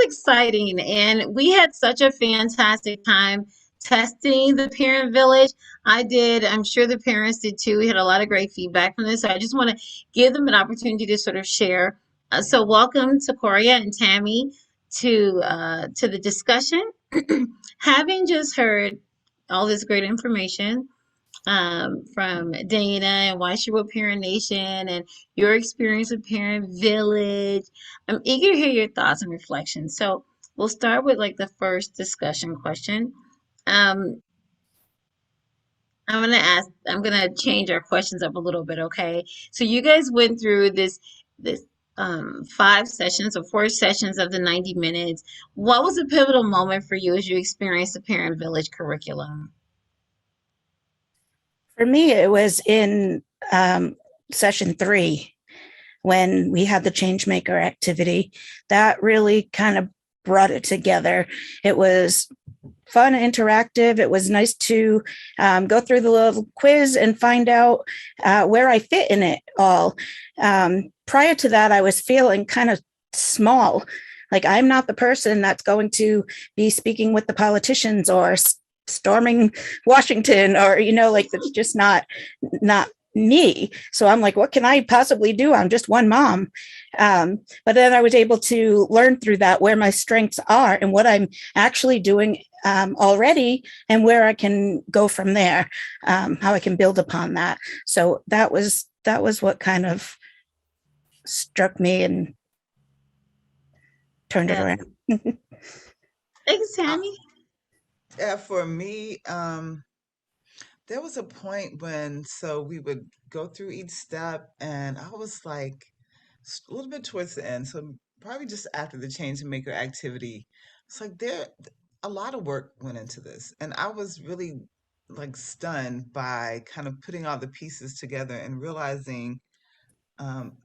exciting. And we had such a fantastic time testing the parent village. I did. I'm sure the parents did too. We had a lot of great feedback from this. So I just want to give them an opportunity to sort of share. So welcome to Coria and Tammy to the discussion. Having just heard all this great information, from Dana and why she wrote Parent Nation and your experience with Parent Village. I'm eager to hear your thoughts and reflections. So we'll start with like the first discussion question. Um, I'm gonna change our questions up a little bit, okay? So you guys went through this 5 sessions or 4 sessions of the 90 minutes. What was a pivotal moment for you as you experienced the Parent Village curriculum? For me, it was in session 3 when we had the Changemaker activity. That really kind of brought it together. It was fun, interactive. It was nice to go through the little quiz and find out where I fit in it all. Prior to that, I was feeling kind of small. Like I'm not the person that's going to be speaking with the politicians or storming Washington, or like that's just not me. So I'm like, what can I possibly do? I'm just one mom. But then I was able to learn through that where my strengths are and what I'm actually doing already, and where I can go from there, how I can build upon that. So that was what kind of struck me and turned it Yeah. around. Thanks, Uh, Tammy. yeah, for me, there was a point when so we would go through each step, and I was like a little bit towards the end, so probably just after the change maker activity. It's like a lot of work went into this, and I was really like stunned by kind of putting all the pieces together and realizing um,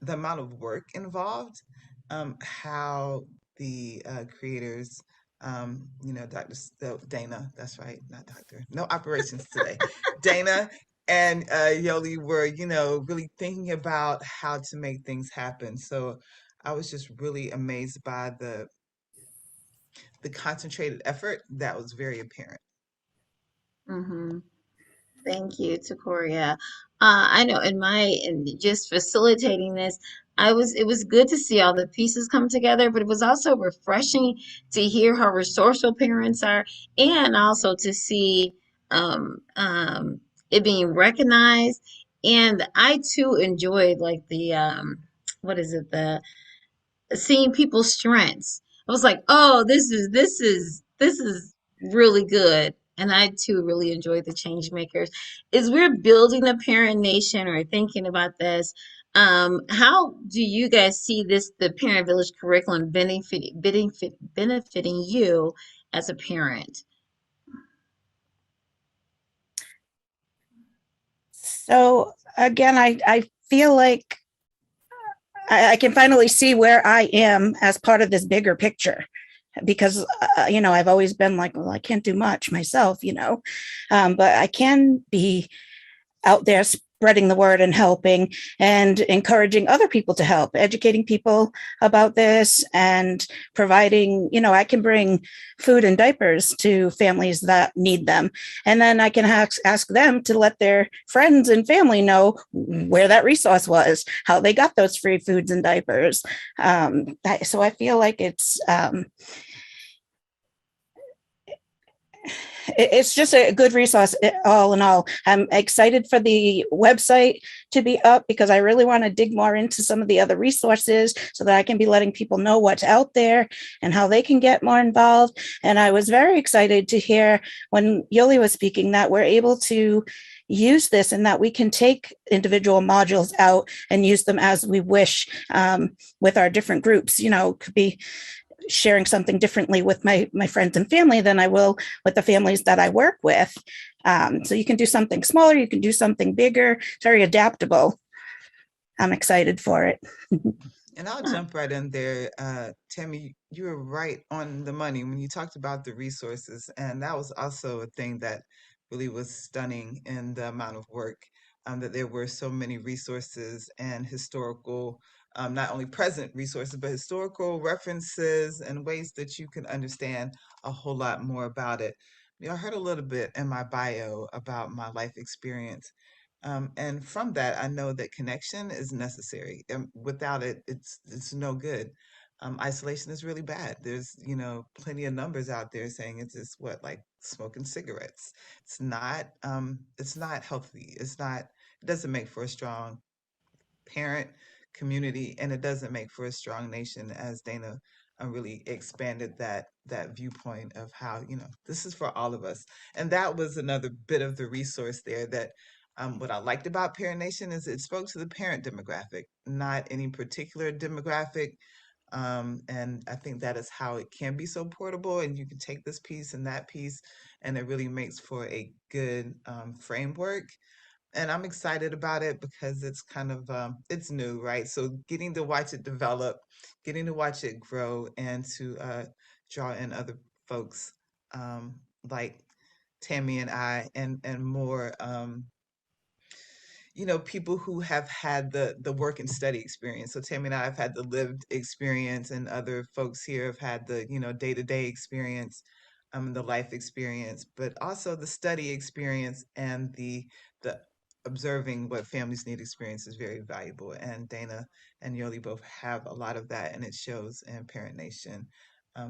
the amount of work involved, how the creators, Dr. Dana, that's right, not doctor, no operations today, Dana and Yoli were, really thinking about how to make things happen. So I was just really amazed by the concentrated effort that was very apparent. Mm-hmm. Thank you, Tecoria. I know in just facilitating this, it was good to see all the pieces come together, but it was also refreshing to hear how resourceful parents are, and also to see it being recognized. And I too enjoyed like the what is it, the seeing people's strengths. I was like, oh, this is really good. And I too really enjoyed the change makers. As we're building a parent nation or thinking about this, how do you guys see the parent village curriculum benefiting you as a parent? So again, I feel like I can finally see where I am as part of this bigger picture, because I've always been like, well, I can't do much myself, but I can be out there spreading the word and helping and encouraging other people to help, educating people about this, and providing, I can bring food and diapers to families that need them. And then I can ask them to let their friends and family know where that resource was, how they got those free foods and diapers. So I feel like it's just a good resource all in all. I'm excited for the website to be up because I really want to dig more into some of the other resources so that I can be letting people know what's out there and how they can get more involved. And I was very excited to hear when Yolie was speaking that we're able to use this and that we can take individual modules out and use them as we wish, with our different groups. Could be sharing something differently with my friends and family than I will with the families that I work with. So you can do something smaller, you can do something bigger. It's very adaptable. I'm excited for it. And I'll jump right in there. Tammy, you were right on the money when you talked about the resources. And that was also a thing that really was stunning in the amount of work, that there were so many resources and historical not only present resources, but historical references and ways that you can understand a whole lot more about it. I heard a little bit in my bio about my life experience. And from that, I know that connection is necessary. And without it, it's no good. Isolation is really bad. There's, plenty of numbers out there saying it's just what, like smoking cigarettes. It's not healthy. It doesn't make for a strong parent community, and it doesn't make for a strong nation, as Dana really expanded that viewpoint of how this is for all of us. And that was another bit of the resource there that what I liked about Parent Nation is it spoke to the parent demographic, not any particular demographic. And I think that is how it can be so portable, and you can take this piece and that piece, and it really makes for a good framework. And I'm excited about it because it's kind of it's new, right? So getting to watch it develop, getting to watch it grow, and to draw in other folks like Tammy and I, and more people who have had the work and study experience. So Tammy and I have had the lived experience, and other folks here have had the day-to-day experience, the life experience, but also the study experience, and the observing what families need experience is very valuable. And Dana and Yolie both have a lot of that, and it shows in Parent Nation.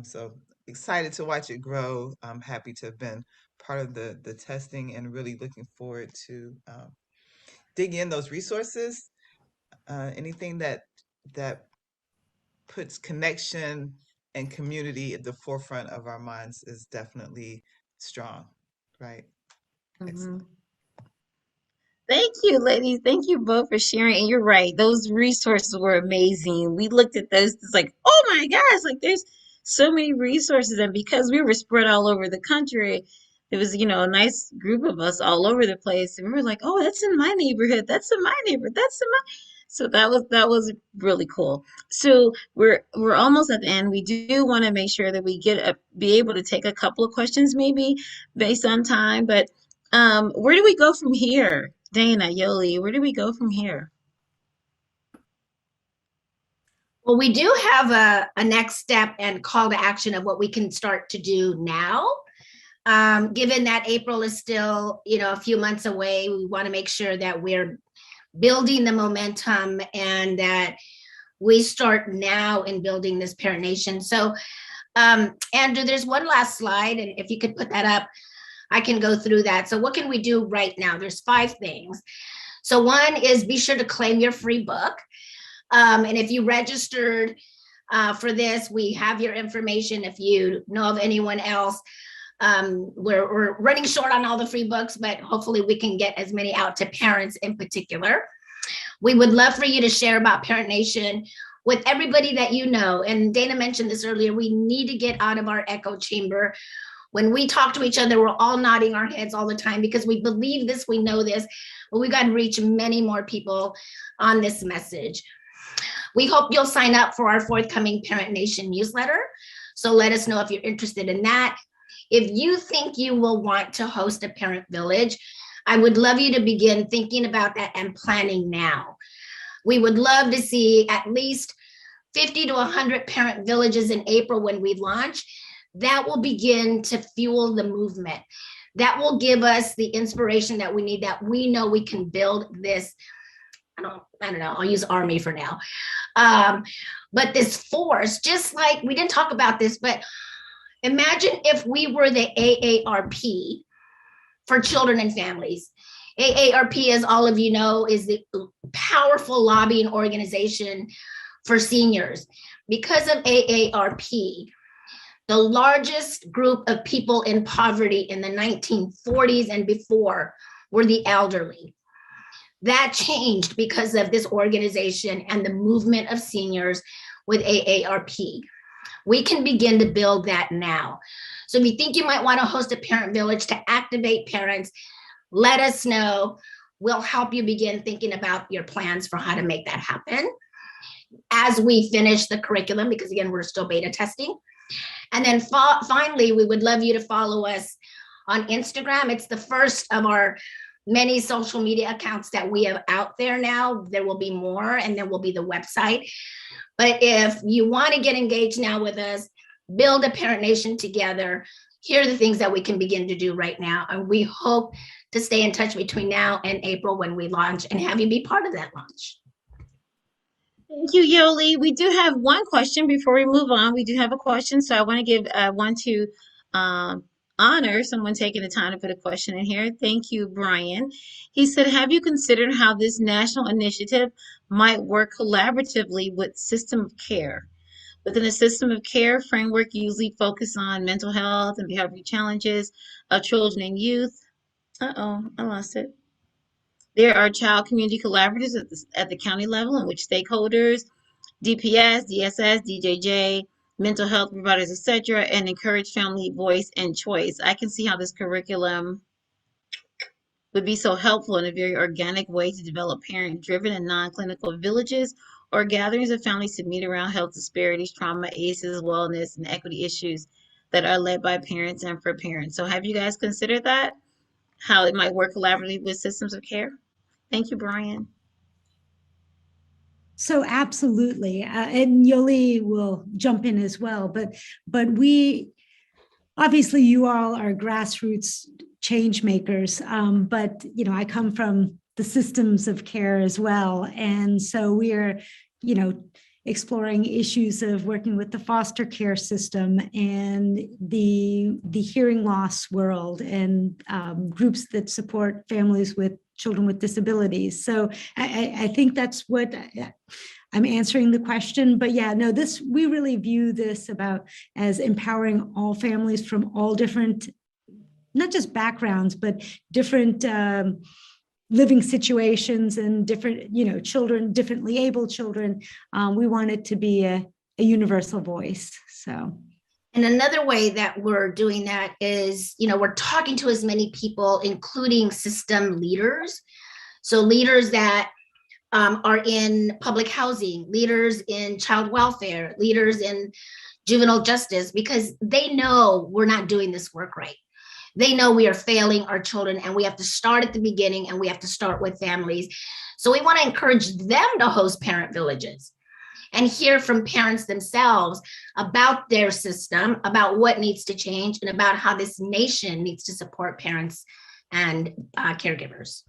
So excited to watch it grow. I'm happy to have been part of the testing, and really looking forward to dig in those resources. Anything that puts connection and community at the forefront of our minds is definitely strong, right? Mhm. Excellent. Thank you, ladies. Thank you both for sharing. And you're right, those resources were amazing. We looked at those, it's like, oh my gosh, like there's so many resources. And because we were spread all over the country, it was, a nice group of us all over the place. And we were like, oh, that's in my neighborhood. That's in my neighborhood. That's in my. So that was really cool. So we're almost at the end. We do want to make sure that we be able to take a couple of questions maybe based on time, but where do we go from here? Dana, Yolie, where do we go from here? Well, we do have a next step and call to action of what we can start to do now. Given that April is still, a few months away, we want to make sure that we're building the momentum and that we start now in building this Parent Nation. So, Andrew, there's one last slide, and if you could put that up, I can go through that. So what can we do right now? There's 5 things. So one is be sure to claim your free book. And if you registered for this, we have your information. If you know of anyone else, we're running short on all the free books, but hopefully we can get as many out to parents in particular. We would love for you to share about Parent Nation with everybody that you know. And Dana mentioned this earlier, we need to get out of our echo chamber. When we talk to each other, we're all nodding our heads all the time because we believe this, we know this, but we've got to reach many more people on this message. We hope you'll sign up for our forthcoming Parent Nation newsletter. So let us know if you're interested in that. If you think you will want to host a parent village, I would love you to begin thinking about that and planning now. We would love to see at least 50 to 100 parent villages in April when we launch. That will begin to fuel the movement. That will give us the inspiration that we need, that we know we can build this, I don't know, I'll use army for now. But this force, just like we didn't talk about this, but imagine if we were the AARP for children and families. AARP, as all of you know, is the powerful lobbying organization for seniors. Because of AARP, the largest group of people in poverty in the 1940s and before were the elderly. That changed because of this organization and the movement of seniors with AARP. We can begin to build that now. So if you think you might want to host a parent village to activate parents, let us know. We'll help you begin thinking about your plans for how to make that happen as we finish the curriculum, because again, we're still beta testing. And then finally, we would love you to follow us on Instagram. It's the first of our many social media accounts that we have out there now. There will be more, and there will be the website. But if you want to get engaged now with us, build a parent nation together, here are the things that we can begin to do right now. And we hope to stay in touch between now and April when we launch, and have you be part of that launch. Thank you, Yolie. We do have one question before we move on. We do have a question, so I want to give one to um, honor someone taking the time to put a question in here. Thank you, Brian. He said, have you considered how this national initiative might work collaboratively with system of care? Within a system of care framework, usually focus on mental health and behavioral challenges of children and youth. Uh-oh, I lost it. There are child community collaboratives at the county level in which stakeholders, DPS, DSS, DJJ, mental health providers, etc., and encourage family voice and choice. I can see how this curriculum would be so helpful in a very organic way to develop parent-driven and non-clinical villages or gatherings of families to meet around health disparities, trauma, ACEs, wellness, and equity issues that are led by parents and for parents. So have you guys considered that? How it might work collaboratively with systems of care? Thank you, Brian. So absolutely, and Yolie will jump in as well. But we obviously, you all are grassroots change makers. But I come from the systems of care as well, and so we are, exploring issues of working with the foster care system and the hearing loss world, and groups that support families with children with disabilities. So I think that's what I'm answering the question. But yeah, no, we really view this as empowering all families from all different, not just backgrounds, but different living situations and different, children, differently able children. We want it to be a universal voice. So. And another way that we're doing that is, we're talking to as many people, including system leaders. So leaders that are in public housing, leaders in child welfare, leaders in juvenile justice, because they know we're not doing this work right. They know we are failing our children, and we have to start at the beginning, and we have to start with families. So we want to encourage them to host parent villages and hear from parents themselves about their system, about what needs to change, and about how this nation needs to support parents and caregivers.